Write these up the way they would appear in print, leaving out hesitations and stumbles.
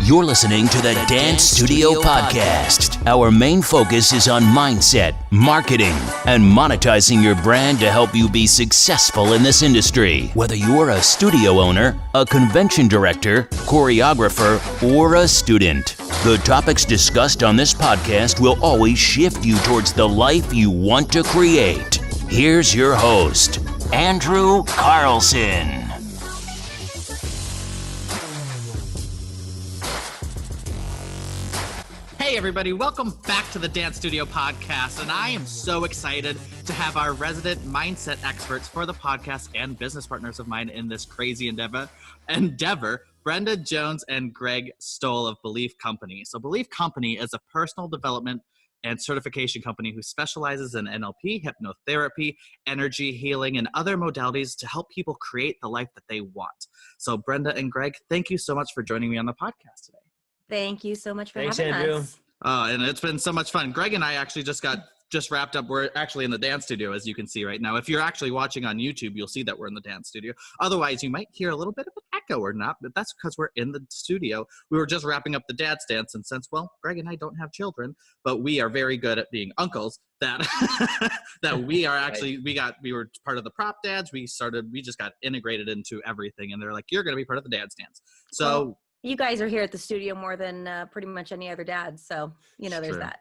You're listening to the Dance Studio Podcast. Our main focus is on mindset, marketing, and monetizing your brand to help you be successful in this industry. Whether you're a studio owner, a convention director, choreographer, or a student, the topics discussed on this podcast will always shift you towards the life you want to create. Here's your host, Andrew Carlson. Hey everybody, welcome back to the Dance Studio Podcast, and I am so excited to have our resident mindset experts for the podcast and business partners of mine in this crazy endeavor, Brenda Jones and Greg Stoll of Belief Company. So Belief Company is a personal development and certification company who specializes in NLP, hypnotherapy, energy healing, and other modalities to help people create the life that they want. So Brenda and Greg, thank you so much for joining me on the podcast today. Thank you so much for Thanks, having Andrew. us. And it's been so much fun. Greg and I actually just wrapped up. We're actually in the dance studio, as you can see right now. If you're actually watching on YouTube, you'll see that we're in the dance studio. Otherwise, you might hear a little bit of an echo or not, but that's because we're in the studio. We were just wrapping up the dad's dance, and since, well, Greg and I don't have children, but we are very good at being uncles, that we are actually, we were part of the prop dads. We just got integrated into everything, and they're like, you're going to be part of the dad's dance. So, well, you guys are here at the studio more than pretty much any other dad. So, there's true. that.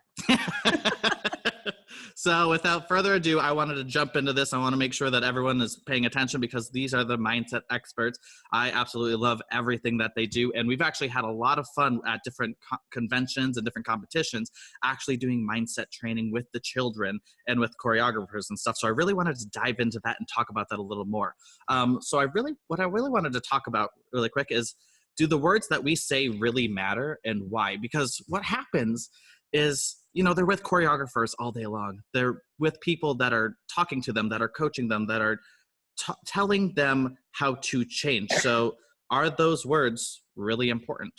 So without further ado, I wanted to jump into this. I want to make sure that everyone is paying attention because these are the mindset experts. I absolutely love everything that they do. And we've actually had a lot of fun at different conventions and different competitions, actually doing mindset training with the children and with choreographers and stuff. So I really wanted to dive into that and talk about that a little more. What I really wanted to talk about really quick is, do the words that we say really matter and why? Because what happens is, they're with choreographers all day long. They're with people that are talking to them, that are coaching them, that are telling them how to change. So are those words really important?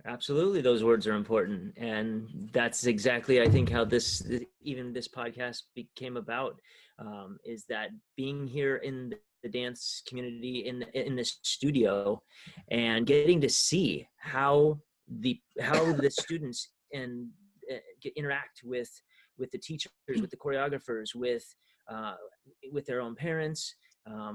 Absolutely, those words are important. And that's exactly, I think, how this podcast came about, is that being here in the dance community in the studio and getting to see how the students interact with the teachers, with the choreographers, with their own parents,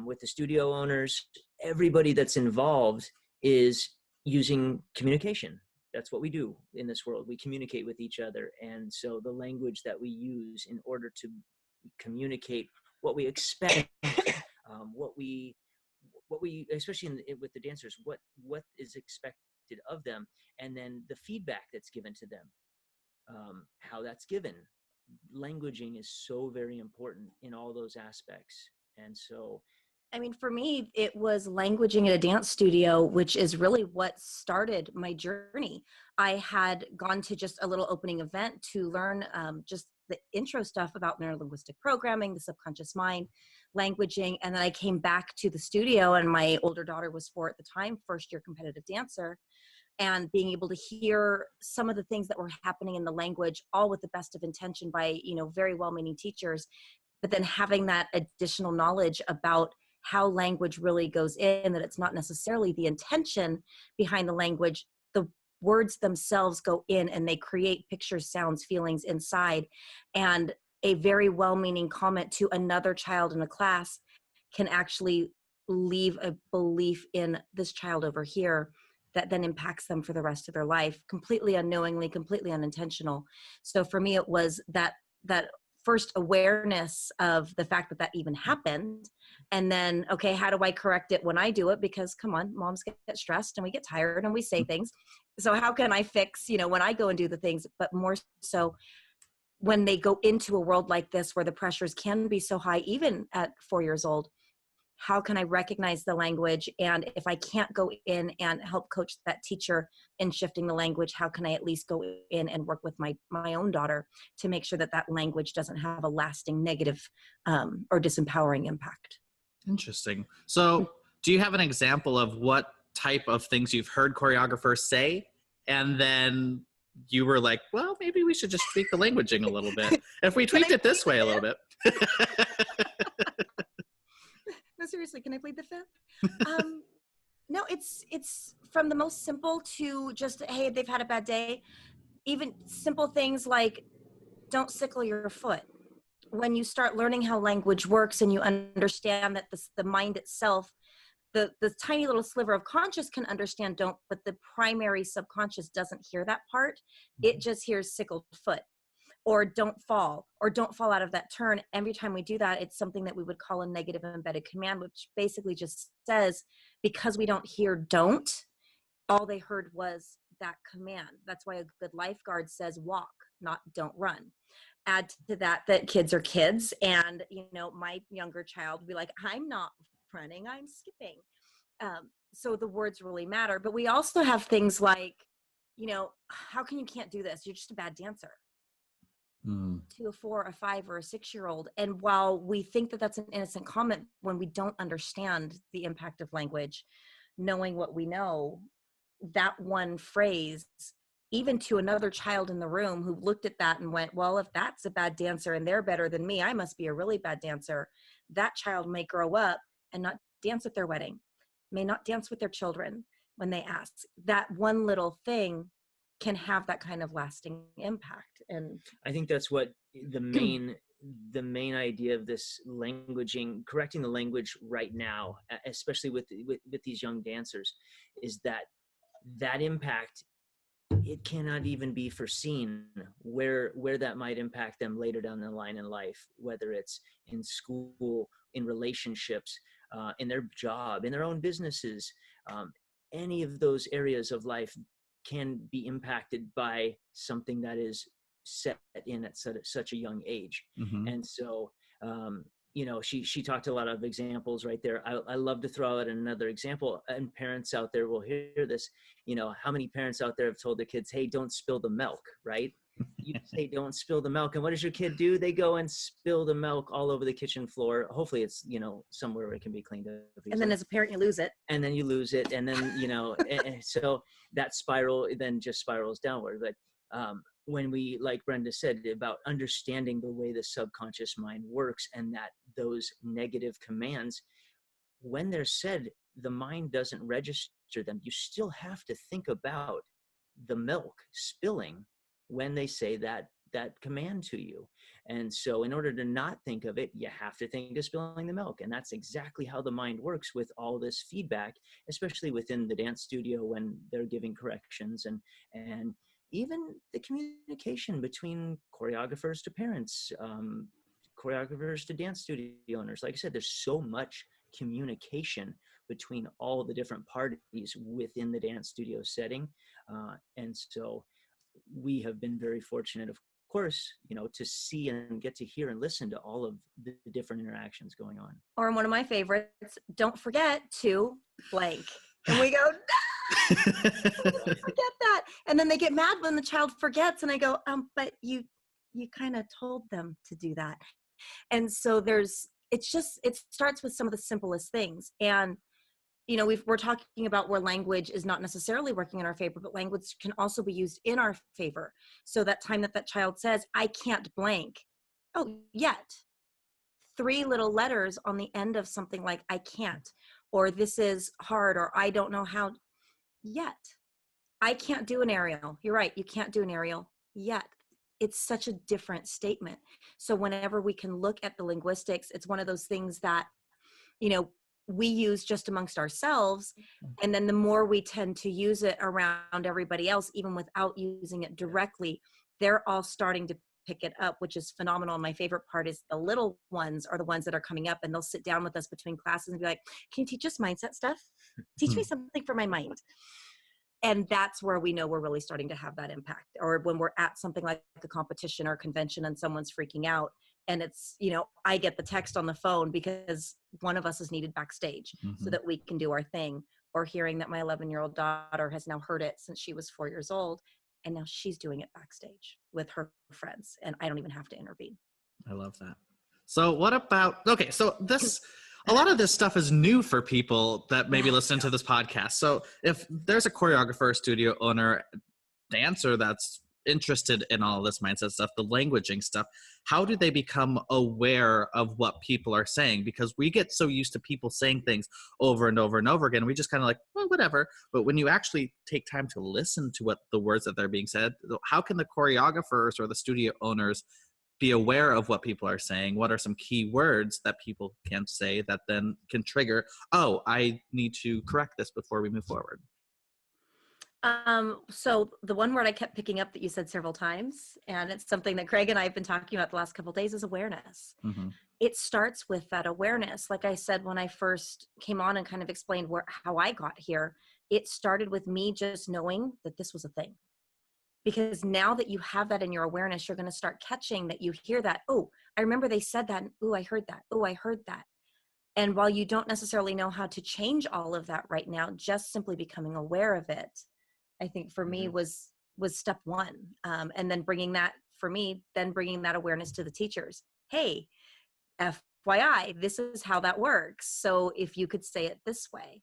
with the studio owners. Everybody that's involved is using communication. That's what we do in this world. We communicate with each other. And so the language that we use in order to communicate what we expect, what we especially with the dancers, what is expected of them, and then the feedback that's given to them, how that's given. Languaging is so very important in all those aspects. And so, for me, it was languaging at a dance studio, which is really what started my journey. I had gone to just a little opening event to learn just the intro stuff about neurolinguistic programming, the subconscious mind, languaging. And then I came back to the studio, and my older daughter was 4 at the time, first year competitive dancer, and being able to hear some of the things that were happening in the language, all with the best of intention by, very well-meaning teachers, but then having that additional knowledge about how language really goes in, that it's not necessarily the intention behind the language. The words themselves go in and they create pictures, sounds, feelings inside. And a very well-meaning comment to another child in a class can actually leave a belief in this child over here that then impacts them for the rest of their life, completely unknowingly, completely unintentional. So for me, it was that first awareness of the fact that even happened. And then, okay, how do I correct it when I do it? Because come on, moms get stressed and we get tired and we say things. So how can I fix, when I go and do the things, but more so when they go into a world like this where the pressures can be so high, even at 4 years old, how can I recognize the language? And if I can't go in and help coach that teacher in shifting the language, how can I at least go in and work with my own daughter to make sure that language doesn't have a lasting negative or disempowering impact? Interesting. So do you have an example of what type of things you've heard choreographers say, and then you were like, well, maybe we should just tweak the languaging a little bit. If we tweaked it this way a little bit. No, seriously, can I plead the fifth? No, it's from the most simple to just, hey, they've had a bad day. Even simple things like don't sickle your foot. When you start learning how language works and you understand that the mind itself, the tiny little sliver of conscious can understand don't, but the primary subconscious doesn't hear that part. It just hears sickled foot, or don't fall out of that turn. Every time we do that, it's something that we would call a negative embedded command, which basically just says, because we don't hear don't, all they heard was that command. That's why a good lifeguard says walk, not don't run. Add to that kids are kids, and my younger child would be like, I'm not running, I'm skipping. So the words really matter. But we also have things like, how can you can't do this? You're just a bad dancer. To a 4, a 5, or a 6-year-old. And while we think that that's an innocent comment, when we don't understand the impact of language, knowing what we know, that one phrase, even to another child in the room who looked at that and went, well, if that's a bad dancer and they're better than me, I must be a really bad dancer. That child may grow up and not dance at their wedding, may not dance with their children when they ask. That one little thing can have that kind of lasting impact. And I think that's what the main idea of this languaging, correcting the language right now, especially with these young dancers, is that impact, it cannot even be foreseen where that might impact them later down the line in life, whether it's in school, in relationships, in their job, in their own businesses. Any of those areas of life can be impacted by something that is set in at such a young age. And so she talked a lot of examples right there. I love to throw out another example, and parents out there will hear this. How many parents out there have told their kids, hey, don't spill the milk, right? You say don't spill the milk, and what does your kid do? They go and spill the milk all over the kitchen floor. Hopefully it's somewhere where it can be cleaned up easily. And then as a parent you lose it, and then you lose it, and then and so that spiral then just spirals downward. But when we, like Brenda said, about understanding the way the subconscious mind works, and that those negative commands, when they're said, the mind doesn't register them. You still have to think about the milk spilling when they say that command to you. And so in order to not think of it, you have to think of spilling the milk. And that's exactly how the mind works with all this feedback, especially within the dance studio when they're giving corrections, and even the communication between choreographers to parents, choreographers to dance studio owners. Like I said, there's so much communication between all the different parties within the dance studio setting. And so we have been very fortunate, of course, to see and get to hear and listen to all of the different interactions going on. Or one of my favorites, don't forget to blank. And we go, no, forget that. And then they get mad when the child forgets. And I go, but you kind of told them to do that. And so it starts with some of the simplest things. And we're talking about where language is not necessarily working in our favor, but language can also be used in our favor. So that time that child says, I can't blank. Oh, yet. 3 little letters on the end of something like I can't, or this is hard, or I don't know how yet. I can't do an aerial. You're right. You can't do an aerial yet. It's such a different statement. So whenever we can look at the linguistics, it's one of those things that, we use just amongst ourselves. And then the more we tend to use it around everybody else, even without using it directly, they're all starting to pick it up, which is phenomenal. And my favorite part is the little ones are the ones that are coming up, and they'll sit down with us between classes and be like, can you teach us mindset stuff? Teach me something for my mind. And that's where we know we're really starting to have that impact. Or when we're at something like a competition or convention and someone's freaking out, and it's, I get the text on the phone because one of us is needed backstage so that we can do our thing. Or hearing that my 11-year-old daughter has now heard it since she was 4 years old, and now she's doing it backstage with her friends, and I don't even have to intervene. I love that. So what about, okay, so a lot of this stuff is new for people that maybe listen to this podcast. So if there's a choreographer, studio owner, dancer that's interested in all this mindset stuff, the languaging stuff, how do they become aware of what people are saying? Because we get so used to people saying things over and over and over again. We just kind of like, well, whatever. But when you actually take time to listen to what the words that they're being said, how can the choreographers or the studio owners be aware of what people are saying? What are some key words that people can say that then can trigger, oh, I need to correct this before we move forward? So the one word I kept picking up that you said several times, and it's something that Craig and I have been talking about the last couple of days, is awareness. Mm-hmm. It starts with that awareness. Like I said, when I first came on and kind of explained how I got here, it started with me just knowing that this was a thing. Because now that you have that in your awareness, you're going to start catching that you hear that. Oh, I remember they said that. Oh, I heard that. Oh, I heard that. And while you don't necessarily know how to change all of that right now, just simply becoming aware of it, I think for me was step one. And then bringing that awareness to the teachers. Hey, FYI, this is how that works. So if you could say it this way.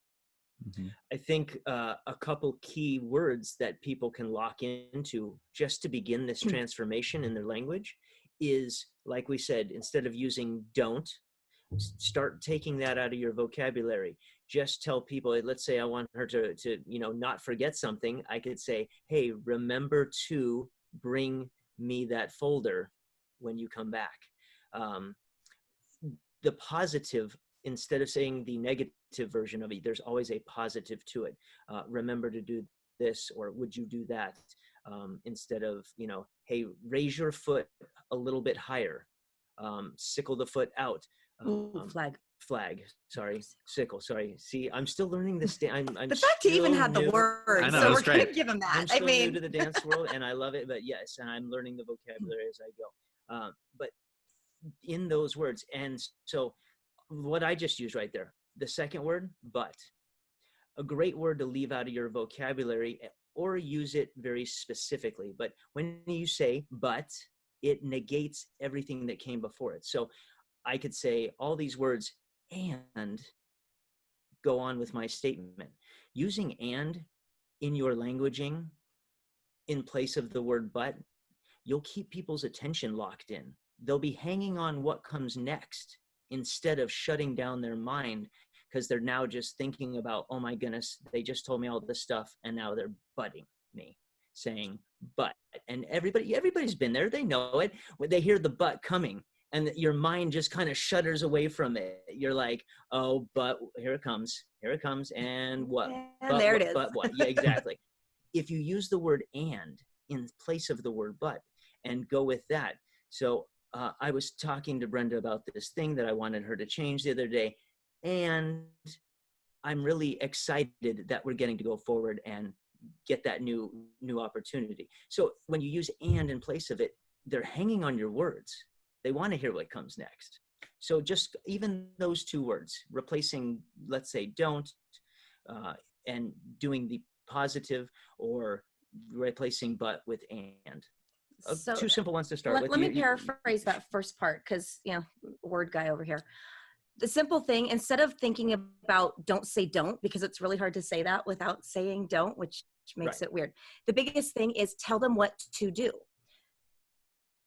Mm-hmm. I think a couple key words that people can lock into just to begin this transformation in their language is, like we said, instead of using don't, start taking that out of your vocabulary. Just tell people, let's say I want her to not forget something. I could say, hey, remember to bring me that folder when you come back. The positive, instead of saying the negative version of it, there's always a positive to it. Remember to do this, or would you do that? Instead of, hey, raise your foot a little bit higher. Sickle the foot out. Flag. Sorry. Sickle. Sorry. See, I'm still learning this. I'm the fact he even had the word, I know, so we're great. gonna give him that. I'm still new to the dance world, and I love it. But yes, and I'm learning the vocabulary as I go. But in those words, and so what I just used right there, the second word, but, a great word to leave out of your vocabulary or use it very specifically. But when you say but, it negates everything that came before it. So I could say all these words and go on with my statement. Using and in your languaging in place of the word but, you'll keep people's attention locked in. They'll be hanging on what comes next instead of shutting down their mind, because they're now just thinking about, oh my goodness, they just told me all this stuff and now they're butting me, saying but. And everybody's been there. They know it. When they hear the but coming, and your mind just kind of shudders away from it. You're like, oh, but here it comes, and what? And there it is. But what? Yeah, exactly. If you use the word and in place of the word but, and go with that. So I was talking to Brenda about this thing that I wanted her to change the other day, and I'm really excited that we're getting to go forward and get that new opportunity. So when you use and in place of it, they're hanging on your words. They want to hear what comes next. So just even those two words, replacing, let's say, don't, and doing the positive, or replacing but with and. So two simple ones to start with. Let me paraphrase that first part, because, word guy over here. The simple thing, instead of thinking about don't say don't, because it's really hard to say that without saying don't, which makes it weird. The biggest thing is tell them what to do.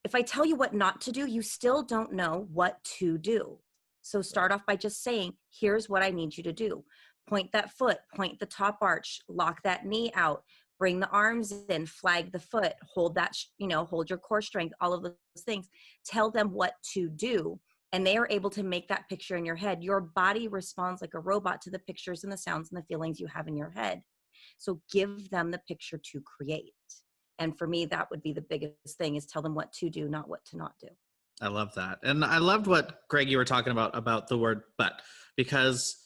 If I tell you what not to do, you still don't know what to do. So start off by just saying, here's what I need you to do. Point that foot, point the top arch, lock that knee out, bring the arms in, flag the foot, hold that, hold your core strength, all of those things. Tell them what to do, and they are able to make that picture in your head. Your body responds like a robot to the pictures and the sounds and the feelings you have in your head. So give them the picture to create. And for me, that would be the biggest thing, is tell them what to do, not what to not do. I love that. And I loved what, Greg, you were talking about the word but, because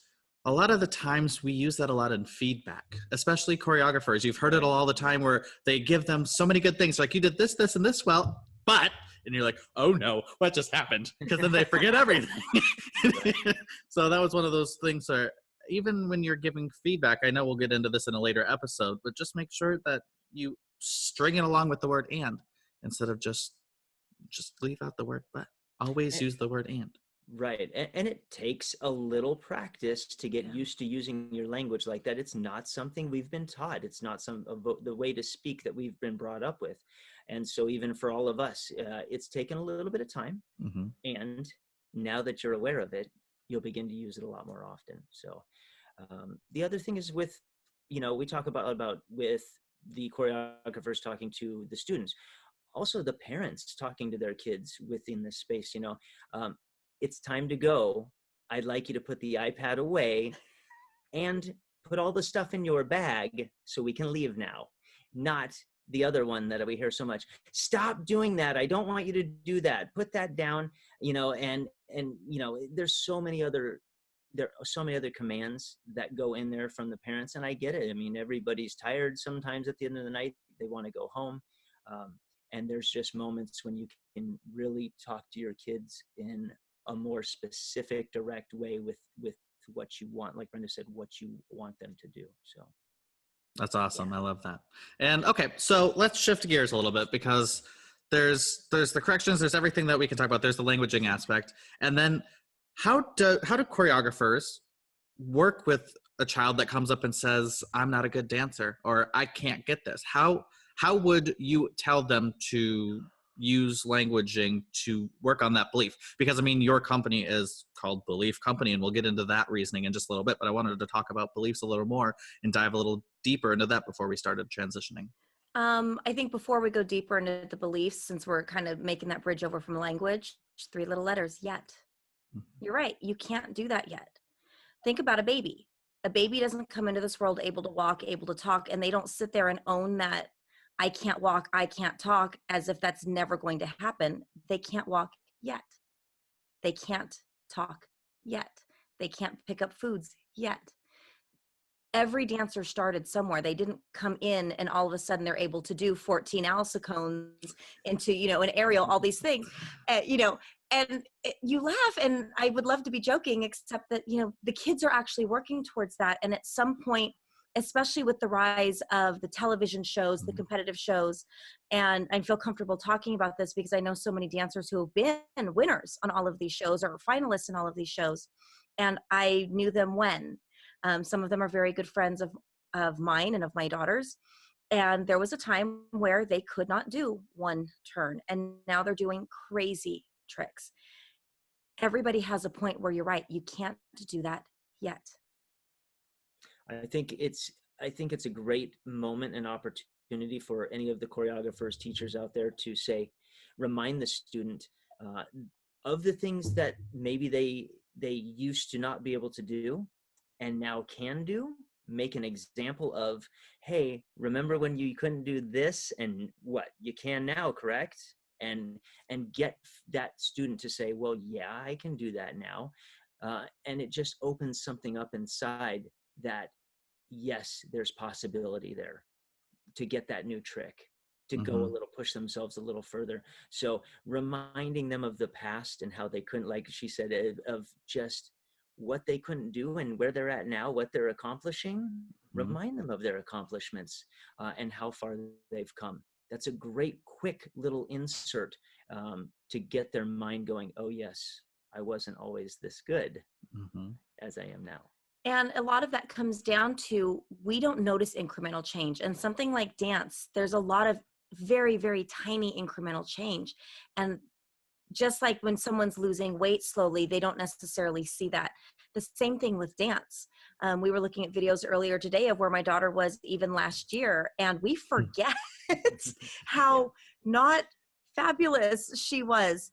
a lot of the times we use that a lot in feedback, especially choreographers. You've heard it all the time where they give them so many good things, like you did this, and this well, but, and you're like, oh no, what just happened? Because then they forget everything. So that was one of those things where even when you're giving feedback, I know we'll get into this in a later episode, but just make sure that you string it along with the word and, instead of just leave out the word but. Always use the word and. Right. And it takes a little practice to get used to using your language like that. It's not something we've been taught. It's not the way to speak that we've been brought up with. And so even for all of us, it's taken a little bit of time. Mm-hmm. And now that you're aware of it, you'll begin to use it a lot more often. So the other thing is with, we talk about with the choreographers talking to the students, also the parents talking to their kids within this space, it's time to go. I'd like you to put the iPad away and put all the stuff in your bag so we can leave now. Not the other one that we hear so much. Stop doing that. I don't want you to do that. Put that down, and there's so many other commands that go in there from the parents, and I get it. I mean, everybody's tired sometimes at the end of the night. They want to go home. And there's just moments when you can really talk to your kids in a more specific, direct way with what you want, like Brenda said, what you want them to do. So that's awesome. Yeah. I love that. And okay, so let's shift gears a little bit, because there's the corrections, there's everything that we can talk about. There's the languaging aspect. And then how do choreographers work with a child that comes up and says, I'm not a good dancer, or I can't get this? How would you tell them to use languaging to work on that belief? Because I mean, your company is called Belief Company, and we'll get into that reasoning in just a little bit, but I wanted to talk about beliefs a little more and dive a little deeper into that before we started transitioning. I think before we go deeper into the beliefs, since we're kind of making that bridge over from language, 3 little letters, yet. You're right. You can't do that yet. Think about a baby. A baby doesn't come into this world able to walk, able to talk, and they don't sit there and own that I can't walk, I can't talk, as if that's never going to happen. They can't walk yet. They can't talk yet. They can't pick up foods yet. Every dancer started somewhere. They didn't come in and all of a sudden they're able to do 14 alsacones into, an aerial, all these things, and you laugh, and I would love to be joking, except that, the kids are actually working towards that. And at some point, especially with the rise of the television shows, the competitive shows, and I feel comfortable talking about this because I know so many dancers who have been winners on all of these shows or finalists in all of these shows. And I knew them when. Some of them are very good friends of mine and of my daughter's. And there was a time where they could not do one turn, and now they're doing crazy tricks. Everybody has a point where you're right. You can't do that yet. I think it's a great moment and opportunity for any of the choreographers, teachers out there to say, remind the student of the things that maybe they used to not be able to do and now can do. Make an example of, hey, remember when you couldn't do this, and what you can now, correct? And get that student to say, well, yeah, I can do that now. And it just opens something up inside that, yes, there's possibility there to get that new trick, to go a little, push themselves a little further. So reminding them of the past and how they couldn't, like she said, of just what they couldn't do and where they're at now, what they're accomplishing, remind them of their accomplishments and how far they've come. That's a great, quick little insert to get their mind going, oh yes, I wasn't always this good as I am now. And a lot of that comes down to, we don't notice incremental change. And something like dance, there's a lot of very, very tiny incremental change. And just like when someone's losing weight slowly, they don't necessarily see that. The same thing with dance. We were looking at videos earlier today of where my daughter was even last year, and we forget how not fabulous she was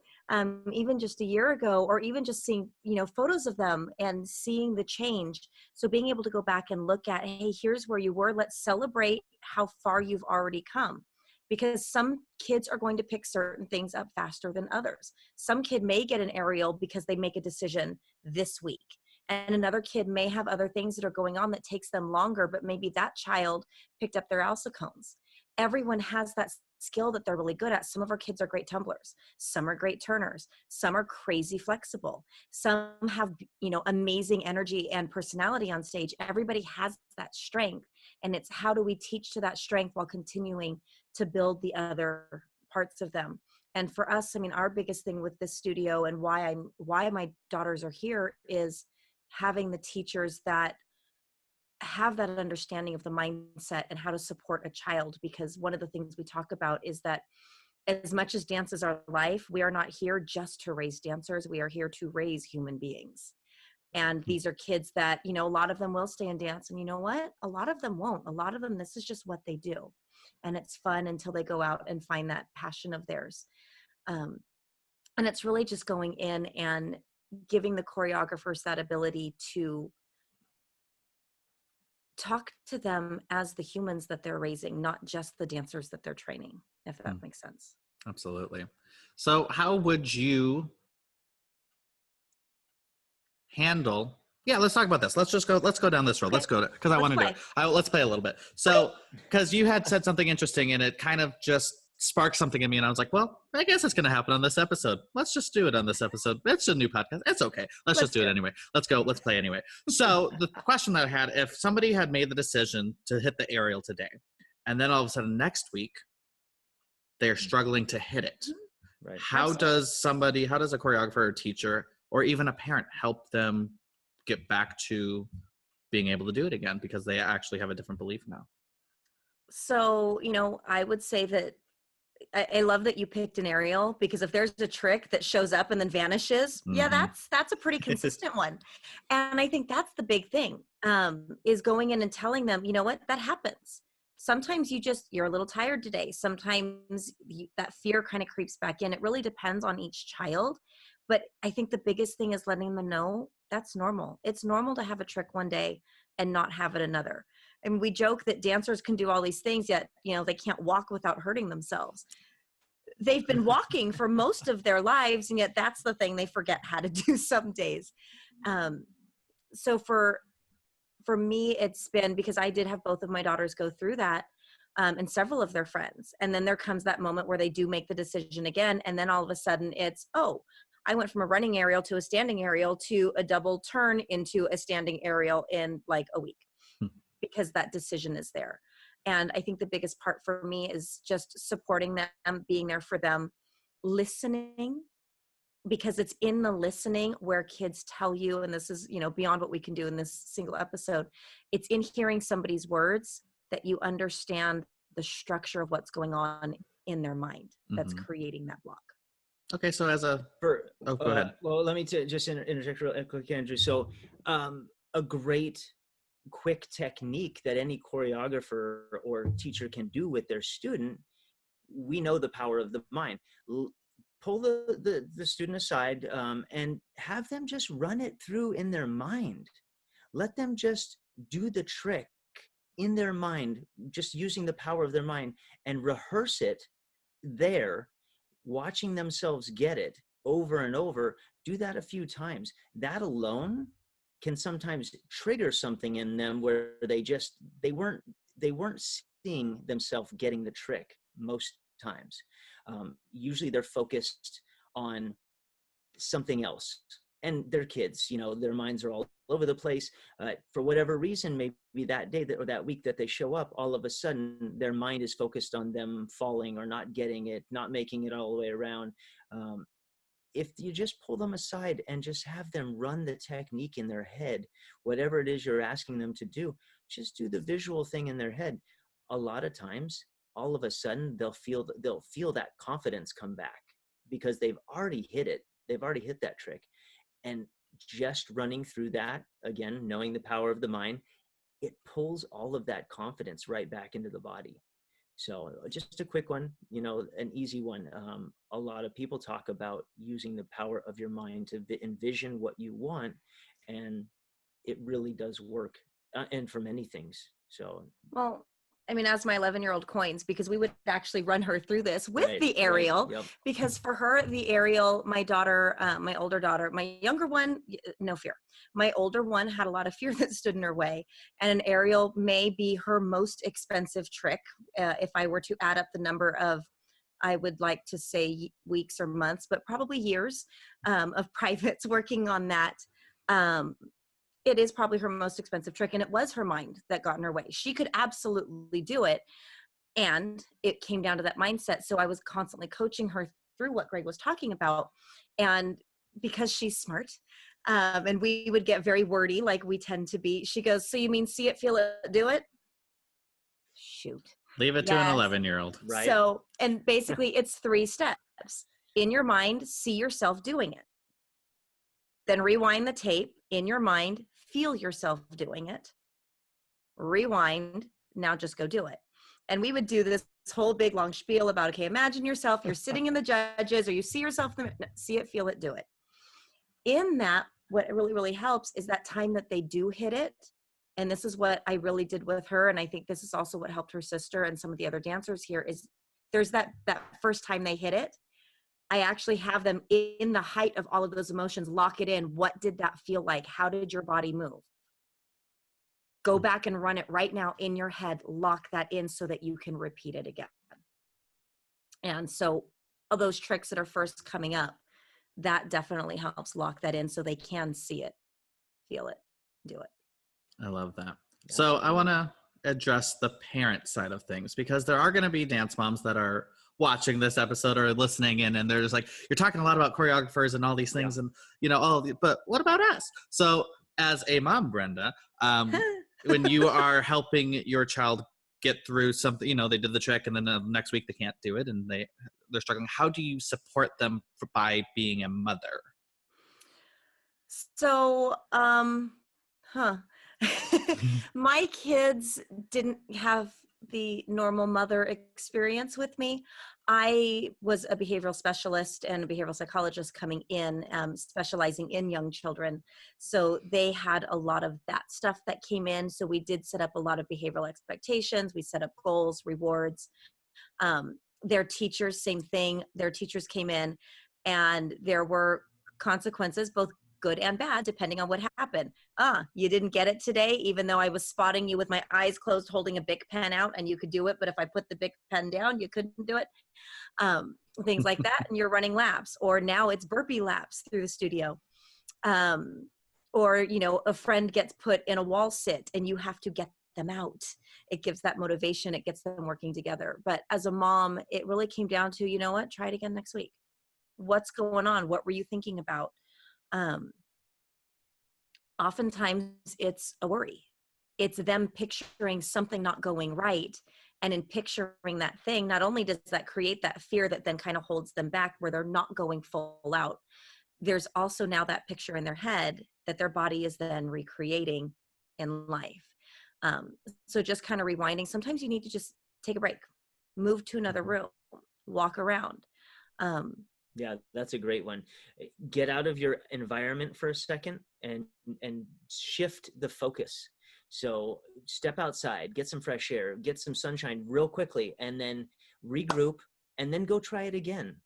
even just a year ago, or even just seeing, photos of them and seeing the change. So being able to go back and look at, hey, here's where you were. Let's celebrate how far you've already come. Because some kids are going to pick certain things up faster than others. Some kid may get an aerial because they make a decision this week. And another kid may have other things that are going on that takes them longer, but maybe that child picked up their alsacones. Everyone has that skill that they're really good at. Some of our kids are great tumblers. Some are great turners. Some are crazy flexible. Some have, amazing energy and personality on stage. Everybody has that strength. And it's how do we teach to that strength while continuing to build the other parts of them. And for us, our biggest thing with this studio and why my daughters are here is having the teachers that have that understanding of the mindset and how to support a child, because one of the things we talk about is that as much as dance is our life, we are not here just to raise dancers. We are here to raise human beings. And these are kids that, you know, a lot of them will stay and dance. And you know what? A lot of them won't. A lot of them, this is just what they do. And it's fun until they go out and find that passion of theirs. And it's really just going in and giving the choreographers that ability to talk to them as the humans that they're raising, not just the dancers that they're training, if that makes sense. Absolutely. So how would you handle, yeah, let's talk about this. Let's go down this road. Okay. Let's go to, because I want to do it. Let's play a little bit. So, because you had said something interesting and it kind of just sparked something in me, and I was like, well, I guess it's going to happen on this episode. Let's just do it on this episode. It's a new podcast. It's okay. Let's just do it anyway. Let's go. Let's play anyway. So the question that I had, if somebody had made the decision to hit the aerial today, and then all of a sudden next week, they're struggling to hit it. Right. How does a choreographer or teacher or even a parent help them get back to being able to do it again because they actually have a different belief now? So, you know, I would say that I love that you picked an aerial, because if there's a trick that shows up and then vanishes, yeah, that's a pretty consistent one. And I think that's the big thing, is going in and telling them, you know what, that happens. Sometimes you're a little tired today. Sometimes that fear kind of creeps back in. It really depends on each child. But I think the biggest thing is letting them know that's normal. It's normal to have a trick one day and not have it another. And we joke that dancers can do all these things, yet, you know, they can't walk without hurting themselves. They've been walking for most of their lives, and yet that's the thing they forget how to do some days. So for me, it's been, because I did have both of my daughters go through that, and several of their friends. And then there comes that moment where they do make the decision again. And then all of a sudden it's, oh, I went from a running aerial to a standing aerial to a double turn into a standing aerial in like a week, because that decision is there. And I think the biggest part for me is just supporting them, being there for them, listening, because it's in the listening where kids tell you, and this is, you know, beyond what we can do in this single episode, it's in hearing somebody's words that you understand the structure of what's going on in their mind that's creating that block. Okay, so go ahead. Well, let me just interject real quick, Andrew. So a great quick technique that any choreographer or teacher can do with their student, we know the power of the mind. Pull the student aside and have them just run it through in their mind. Let them just do the trick in their mind, just using the power of their mind, and rehearse it there, watching themselves get it over and over. Do that a few times. That alone can sometimes trigger something in them where they weren't seeing themselves getting the trick most times. Usually they're focused on something else, and they're kids, you know, their minds are all over the place. For whatever reason, maybe that day or that week that they show up, all of a sudden their mind is focused on them falling or not getting it, not making it all the way around. If you just pull them aside and just have them run the technique in their head, whatever it is you're asking them to do, just do the visual thing in their head. A lot of times, all of a sudden, they'll feel that confidence come back because they've already hit it. They've already hit that trick. And just running through that, again, knowing the power of the mind, it pulls all of that confidence right back into the body. So just a quick one, you know, an easy one. A lot of people talk about using the power of your mind to envision what you want, and it really does work, and for many things. So, well, I mean, as my 11-year-old coins, because we would actually run her through this with the aerial, because for her, the aerial, my daughter, my older daughter, my younger one, no fear. My older one had a lot of fear that stood in her way. And an aerial may be her most expensive trick. If I were to add up the number of, I would like to say weeks or months, but probably years of privates working on that. It is probably her most expensive trick, and it was her mind that got in her way. She could absolutely do it, and it came down to that mindset. So I was constantly coaching her through what Greg was talking about, and because she's smart, And we would get very wordy like we tend to be. She goes, so you mean see it, feel it, do it? Shoot. Leave it to an Yes. 11-year-old. Right. So, and basically it's 3 steps. In your mind, see yourself doing it. Then rewind the tape. In your mind, feel yourself doing it. Rewind. Now just go do it. And we would do this whole big long spiel about, okay, imagine yourself, you're sitting in the judges, or you see yourself, see it, feel it, do it. In that, what really, really helps is that time that they do hit it. And this is what I really did with her. And I think this is also what helped her sister and some of the other dancers here is there's that first time they hit it. I actually have them in the height of all of those emotions, lock it in. What did that feel like? How did your body move? Go back and run it right now in your head, lock that in so that you can repeat it again. And so all those tricks that are first coming up, that definitely helps lock that in so they can see it, feel it, do it. I love that. So I want to address the parent side of things because there are going to be dance moms that are watching this episode or listening in and they're just like, you're talking a lot about choreographers and all these things and, you know, but what about us? So as a mom, Brenda, when you are helping your child get through something, you know, they did the trick and then the next week they can't do it and they're struggling. How do you support them by being a mother? So, my kids didn't have the normal mother experience with me. I was a behavioral specialist and a behavioral psychologist coming in, specializing in young children. So they had a lot of that stuff that came in. So we did set up a lot of behavioral expectations. We set up goals, rewards. Their teachers, same thing. Their teachers came in and there were consequences, both good and bad, depending on what happened. You didn't get it today, even though I was spotting you with my eyes closed, holding a Bic pen out, and you could do it. But if I put the Bic pen down, you couldn't do it. Things like that. And you're running laps, or now it's burpee laps through the studio. Or, you know, a friend gets put in a wall sit and you have to get them out. It gives that motivation. It gets them working together. But as a mom, it really came down to, you know what, try it again next week. What's going on? What were you thinking about? Oftentimes it's a worry. It's them picturing something not going right. And in picturing that thing, not only does that create that fear that then kind of holds them back where they're not going full out, there's also now that picture in their head that their body is then recreating in life. So just kind of rewinding. Sometimes you need to just take a break, move to another room, walk around. Yeah, that's a great one. Get out of your environment for a second and shift the focus. So step outside, get some fresh air, get some sunshine real quickly, and then regroup, and then go try it again.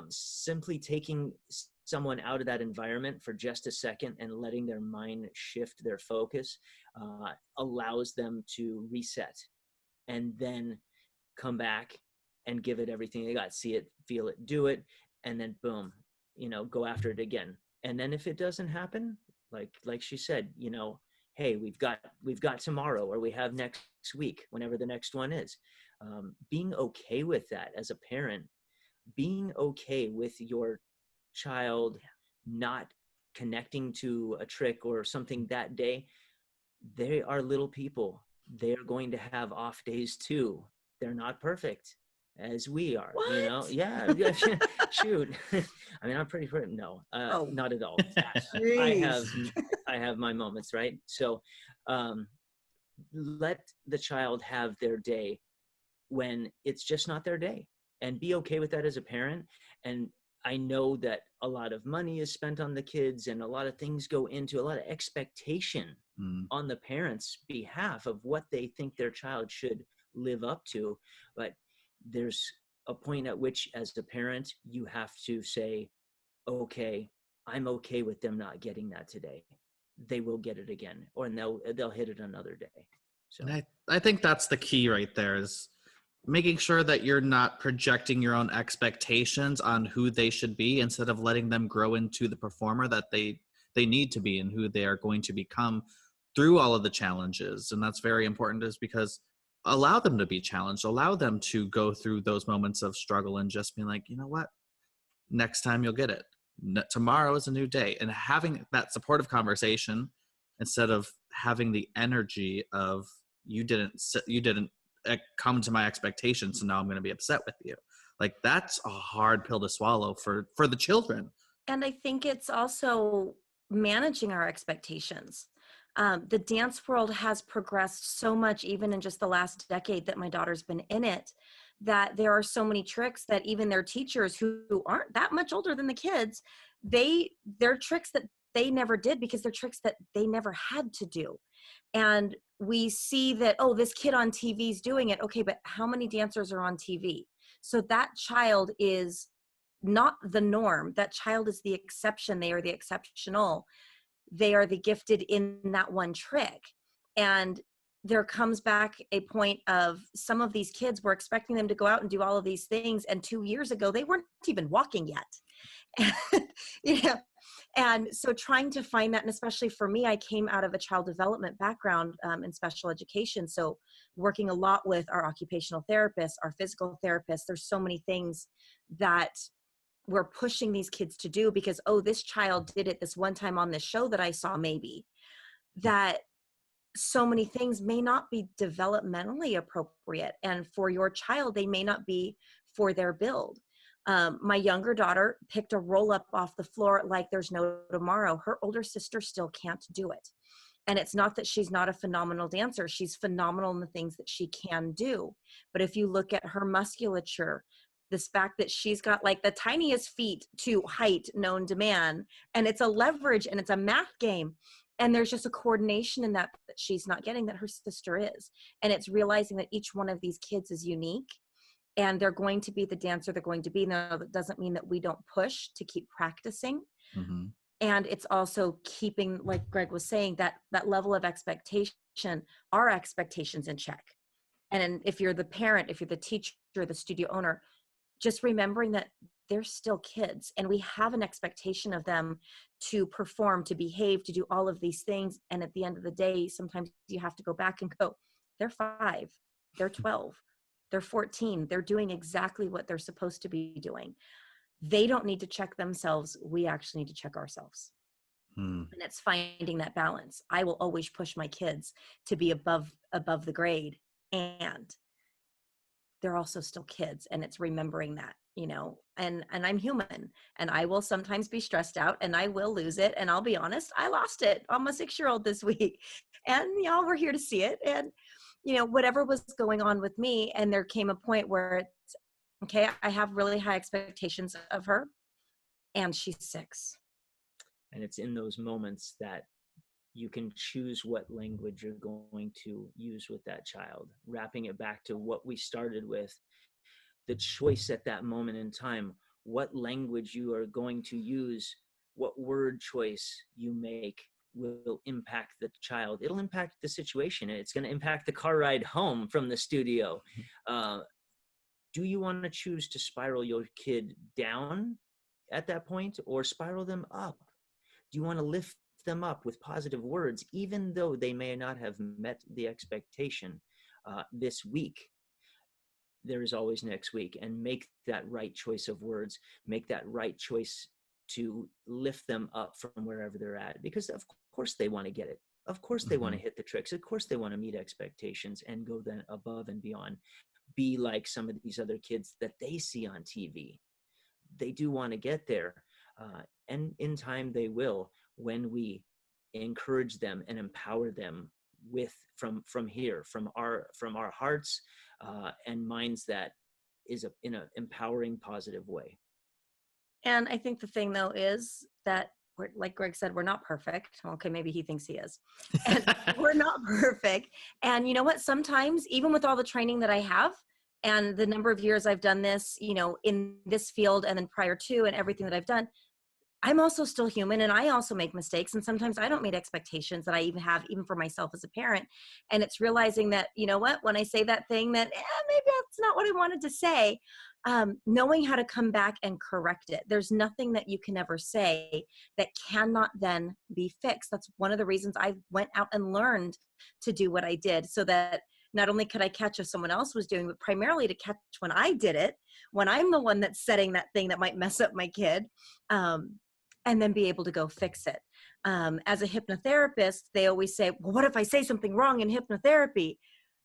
Simply taking someone out of that environment for just a second and letting their mind shift their focus allows them to reset and then come back and give it everything they got. See it, feel it, do it. And then boom, you know, go after it again. And then if it doesn't happen, like she said, you know, hey, we've got tomorrow, or we have next week, whenever the next one is. Being okay with that as a parent, being okay with your child not connecting to a trick or something that day. They are little people. They're going to have off days too. They're not perfect as we are. What? You know? Yeah. Shoot. I mean, I'm pretty no, not at all. I have my moments, right? So let the child have their day when it's just not their day, and be okay with that as a parent. And I know that a lot of money is spent on the kids and a lot of things go into a lot of expectation on the parents' behalf of what they think their child should live up to. But there's a point at which, as a parent, you have to say, okay, I'm okay with them not getting that today. They will get it again, or they'll hit it another day. So and I think that's the key right there, is making sure that you're not projecting your own expectations on who they should be, instead of letting them grow into the performer that they need to be and who they are going to become through all of the challenges. And that's very important, is because allow them to be challenged, allow them to go through those moments of struggle, and just be like, you know what, next time you'll get it. tomorrow is a new day. And having that supportive conversation instead of having the energy of you didn't come to my expectations, so now I'm going to be upset with you. Like, that's a hard pill to swallow for the children. And I think it's also managing our expectations. The dance world has progressed so much, even in just the last decade that my daughter's been in it, that there are so many tricks that even their teachers who aren't that much older than the kids, they're tricks that they never did because they're tricks that they never had to do. And we see that, oh, this kid on TV is doing it. Okay, but how many dancers are on TV? So that child is not the norm. That child is the exception. They are the exceptional. They are the gifted in that one trick. And there comes back a point of some of these kids, we're expecting them to go out and do all of these things. And 2 years ago, they weren't even walking yet. You know, and so trying to find that, and especially for me, I came out of a child development background in special education. So working a lot with our occupational therapists, our physical therapists, there's so many things that we're pushing these kids to do because, oh, this child did it this one time on this show that I saw, maybe. That so many things may not be developmentally appropriate. And for your child, they may not be for their build. My younger daughter picked a roll up off the floor like there's no tomorrow. Her older sister still can't do it. And it's not that she's not a phenomenal dancer. She's phenomenal in the things that she can do. But if you look at her musculature, this fact that she's got like the tiniest feet to height known to man, and it's a leverage and it's a math game. And there's just a coordination in that she's not getting that her sister is. And it's realizing that each one of these kids is unique. And they're going to be the dancer they're going to be. Now, that doesn't mean that we don't push to keep practicing. Mm-hmm. And it's also keeping, like Greg was saying, that level of expectation, our expectations in check. And if you're the parent, if you're the teacher, the studio owner, just remembering that they're still kids and we have an expectation of them to perform, to behave, to do all of these things. And at the end of the day, sometimes you have to go back and go, they're 5, they're 12. They're 14. They're doing exactly what they're supposed to be doing. They don't need to check themselves. We actually need to check ourselves. And it's finding that balance. I will always push my kids to be above the grade. And they're also still kids. And it's remembering that, you know, and I'm human and I will sometimes be stressed out and I will lose it. And I'll be honest, I lost it on my 6-year-old this week. And y'all were here to see it. And you know, whatever was going on with me, and there came a point where it's, okay, I have really high expectations of her, and she's 6. And it's in those moments that you can choose what language you're going to use with that child, wrapping it back to what we started with, the choice at that moment in time, what language you are going to use, what word choice you make will impact the child. It'll impact the situation. It's going to impact the car ride home from the studio. Do you want to choose to spiral your kid down at that point or spiral them up? Do you want to lift them up with positive words, even though they may not have met the expectation this week? There is always next week, and make that right choice of words, make that right choice to lift them up from wherever they're at, because of course they want to get it. Of course they want to hit the tricks. Of course they want to meet expectations and go then above and beyond, be like some of these other kids that they see on TV. They do want to get there. And in time they will, when we encourage them and empower them from here, from our hearts and minds, that is in an empowering, positive way. And I think the thing though is that we're, like Greg said, we're not perfect. Okay, maybe he thinks he is. And we're not perfect. And you know what? Sometimes, even with all the training that I have and the number of years I've done this, you know, in this field and then prior to and everything that I've done, I'm also still human and I also make mistakes. And sometimes I don't meet expectations that I even have, even for myself as a parent. And it's realizing that, you know what, when I say that thing that maybe that's not what I wanted to say, knowing how to come back and correct it. There's nothing that you can ever say that cannot then be fixed. That's one of the reasons I went out and learned to do what I did, so that not only could I catch if someone else was doing, but primarily to catch when I did it, when I'm the one that's setting that thing that might mess up my kid. and then be able to go fix it. As a hypnotherapist, they always say, well, what if I say something wrong in hypnotherapy?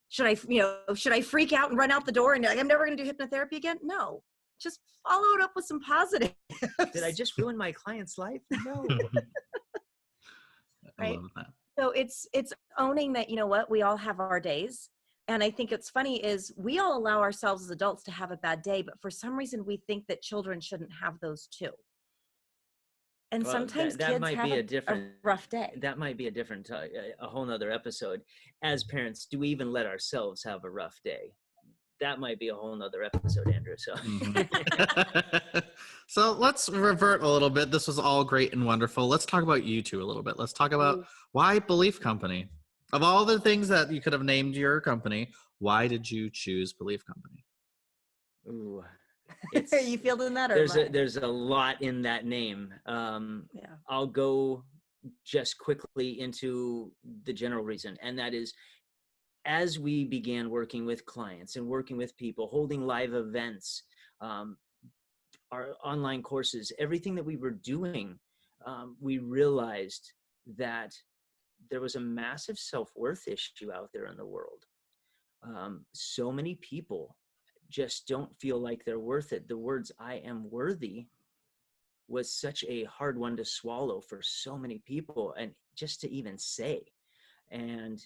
Should I freak out and run out the door and be like, I'm never going to do hypnotherapy again? No, just follow it up with some positive. Did I just ruin my client's life? No. I Right. love that. So it's owning that, you know what, we all have our days. And I think it's funny is we all allow ourselves as adults to have a bad day, but for some reason we think that children shouldn't have those too. And Well, sometimes that kids might have be a rough day. that might be a different, a whole nother episode. As parents, do we even let ourselves have a rough day? That might be a whole nother episode, Andrew. So, So let's revert a little bit. This was all great and wonderful. Let's talk about you two a little bit. Let's talk about why Belief Company. Of all the things that you could have named your company, why did you choose Belief Company? ooh, Are you feeling that? Or there's a lot in that name. yeah. I'll go just quickly into the general reason, and that is, as we began working with clients and working with people, holding live events, our online courses, everything that we were doing, we realized that there was a massive self-worth issue out there in the world. So many people just don't feel like they're worth it. The words "I am worthy" was such a hard one to swallow for so many people, and just to even say. And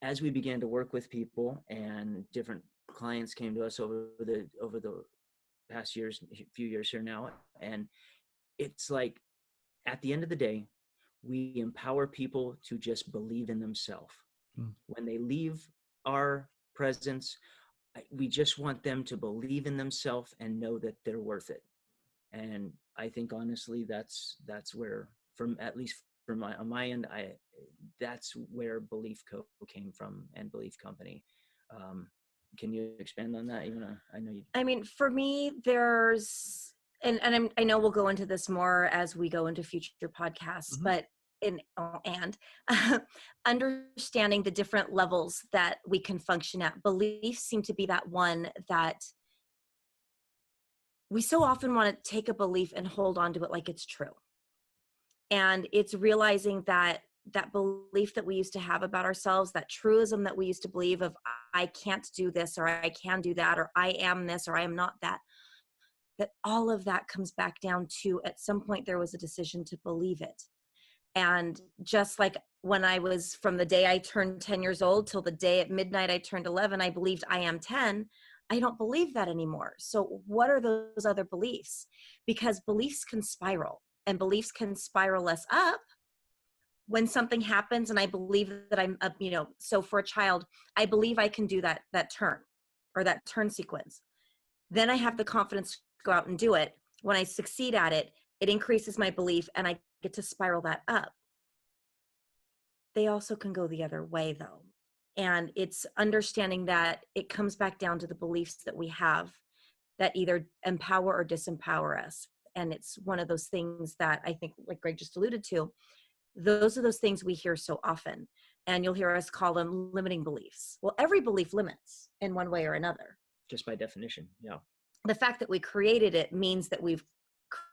as we began to work with people, and different clients came to us over the past few years here now, and it's like, at the end of the day, we empower people to just believe in themselves. When they leave our presence, we just want them to believe in themselves and know that they're worth it. And I think honestly, that's where, at least from on my end, that's where Belief Co. came from, and Belief Company. Can you expand on that? I know you. I mean, for me, there's, and I know we'll go into this more as we go into future podcasts, but understanding the different levels that we can function at. Beliefs seem to be that one that we so often want to take a belief and hold on to it like it's true. And it's realizing that belief that we used to have about ourselves, that truism that we used to believe of, I can't do this, or I can do that, or I am this, or I am not that, that all of that comes back down to, at some point there was a decision to believe it. And just like when I was, from the day I turned 10 years old till the day at midnight I turned 11, I believed I am 10. I don't believe that anymore. So what are those other beliefs? Because beliefs can spiral, and beliefs can spiral us up when something happens. And I believe that I'm up, so for a child, I believe I can do that turn, or that turn sequence. Then I have the confidence to go out and do it. When I succeed at it, it increases my belief, and I get to spiral that up. They also can go the other way though. And it's understanding that it comes back down to the beliefs that we have that either empower or disempower us. And it's one of those things that I think, like Greg just alluded to, those are those things we hear so often. And you'll hear us call them limiting beliefs. Well, every belief limits in one way or another. Just by definition, yeah. The fact that we created it means that we've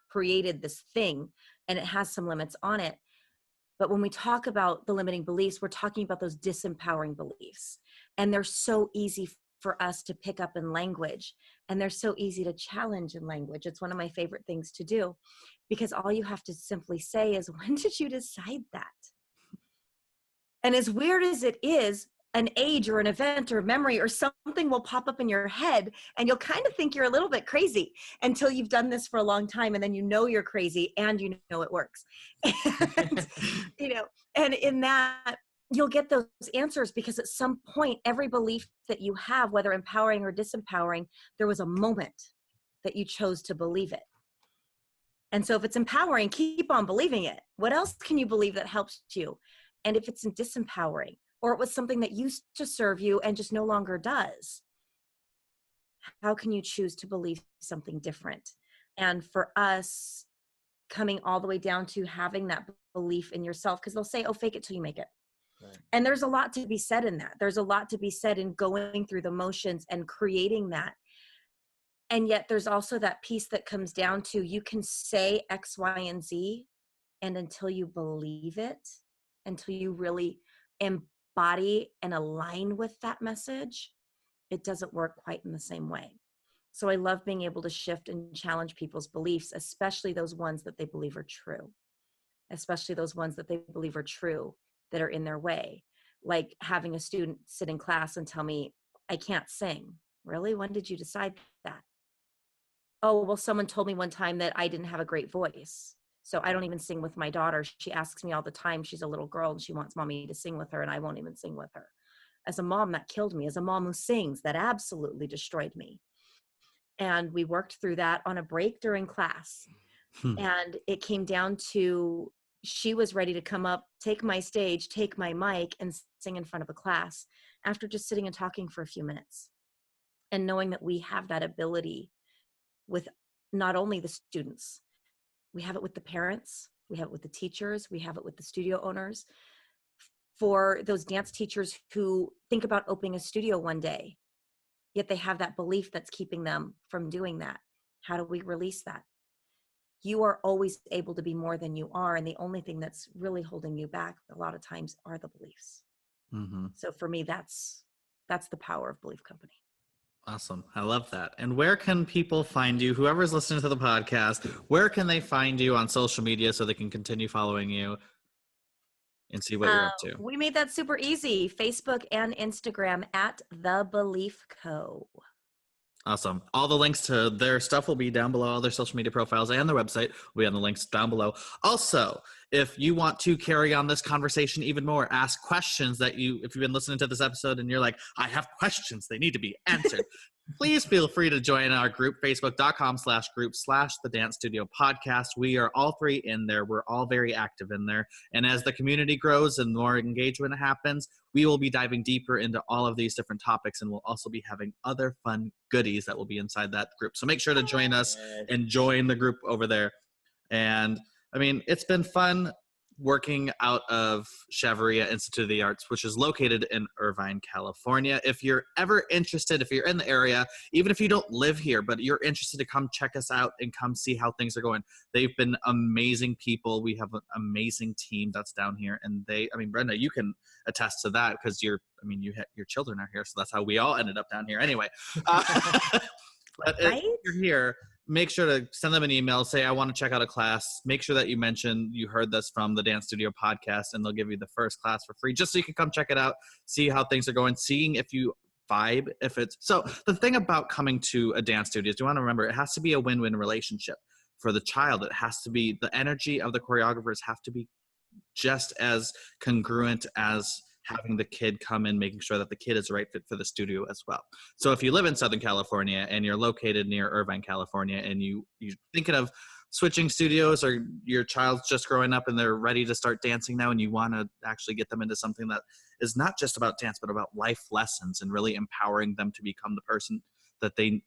created this thing, and it has some limits on it. But when we talk about the limiting beliefs, we're talking about those disempowering beliefs. And they're so easy for us to pick up in language. And they're so easy to challenge in language. It's one of my favorite things to do, because all you have to simply say is, when did you decide that? And as weird as it is, an age or an event or memory or something will pop up in your head, and you'll kind of think you're a little bit crazy until you've done this for a long time, and then you're crazy, and it works. And, and in that, you'll get those answers, because at some point, every belief that you have, whether empowering or disempowering, there was a moment that you chose to believe it. And so if it's empowering, keep on believing it. What else can you believe that helps you? And if it's disempowering, or it was something that used to serve you and just no longer does, how can you choose to believe something different? And for us, coming all the way down to having that belief in yourself, because they'll say, oh, fake it till you make it. Right. And there's a lot to be said in that. There's a lot to be said in going through the motions and creating that. And yet there's also that piece that comes down to, you can say X, Y, and Z, and until you believe it, until you really embody and align with that message, it doesn't work quite in the same way. So I love being able to shift and challenge people's beliefs, especially those ones that they believe are true, especially those ones that they believe are true that are in their way. Like having a student sit in class and tell me, I can't sing. Really? When did you decide that? Oh, well, someone told me one time that I didn't have a great voice. So I don't even sing with my daughter. She asks me all the time. She's a little girl and she wants mommy to sing with her, and I won't even sing with her. As a mom, that killed me. As a mom who sings, that absolutely destroyed me. And we worked through that on a break during class. And it came down to, she was ready to come up, take my stage, take my mic, and sing in front of a class after just sitting and talking for a few minutes. And knowing that we have that ability with not only the students, we have it with the parents, we have it with the teachers, we have it with the studio owners. For those dance teachers who think about opening a studio one day, yet they have that belief that's keeping them from doing that. How do we release that? You are always able to be more than you are. And the only thing that's really holding you back a lot of times are the beliefs. Mm-hmm. So for me, that's the power of Belief Company. Awesome. I love that. And where can people find you? Whoever's listening to the podcast, where can they find you on social media so they can continue following you and see what you're up to? We made that super easy. Facebook and Instagram at The Belief Co. Awesome. All the links to their stuff will be down below. All their social media profiles and their website will be on the links down below. Also, if you want to carry on this conversation even more, ask questions that if you've been listening to this episode and you're like, I have questions, they need to be answered. Please feel free to join our group, facebook.com/group/The Dance Studio Podcast. We are all three in there. We're all very active in there. And as the community grows and more engagement happens, we will be diving deeper into all of these different topics, and we'll also be having other fun goodies that will be inside that group. So make sure to join us and join the group over there. And I mean, it's been fun working out of Chavaria Institute of the Arts, which is located in Irvine, California. If you're ever interested, if you're in the area, even if you don't live here, but you're interested to come check us out and come see how things are going. They've been amazing people. We have an amazing team that's down here. And Brenda, you can attest to that because your children are here. So that's how we all ended up down here anyway. But right? if you're here, make sure to send them an email, say, I want to check out a class. Make sure that you mention you heard this from the Dance Studio Podcast, and they'll give you the first class for free, just so you can come check it out, see how things are going, seeing if you vibe, so the thing about coming to a dance studio is you want to remember it has to be a win-win relationship. For the child, it has to be, the energy of the choreographers have to be just as congruent as having the kid come in, making sure that the kid is the right fit for the studio as well. So if you live in Southern California and you're located near Irvine, California, and you're thinking of switching studios, or your child's just growing up and they're ready to start dancing now, and you want to actually get them into something that is not just about dance, but about life lessons and really empowering them to become the person that they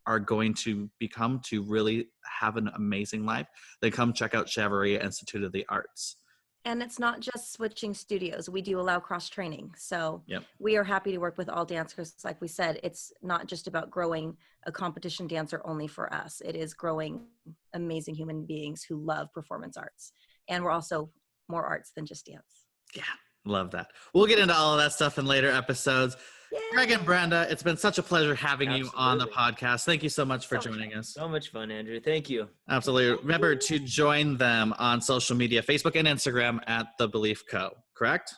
are going to become to really have an amazing life, then come check out Chavaria Institute of the Arts. And it's not just switching studios. We do allow cross-training. So Yep. We are happy to work with all dancers. Like we said, it's not just about growing a competition dancer only for us. It is growing amazing human beings who love performance arts. And we're also more arts than just dance. Yeah, love that. We'll get into all of that stuff in later episodes. Yay. Greg and Brenda, it's been such a pleasure having you on the Absolutely. podcast. Thank you so much for joining us. So much fun, Andrew. Thank you. Absolutely. Remember to join them on social media, Facebook and Instagram at The Belief Co. Correct?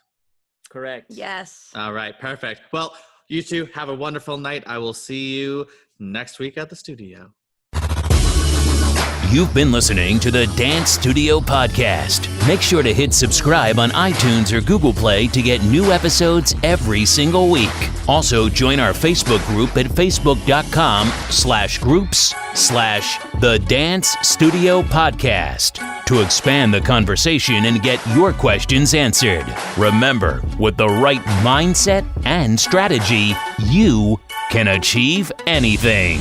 Correct. Yes. All right. Perfect. Well, you two have a wonderful night. I will see you next week at the studio. You've been listening to the Dance Studio Podcast. Make sure to hit subscribe on iTunes or Google Play to get new episodes every single week. Also, join our Facebook group at facebook.com/groups/The Dance Studio Podcast to expand the conversation and get your questions answered. Remember, with the right mindset and strategy, you can achieve anything.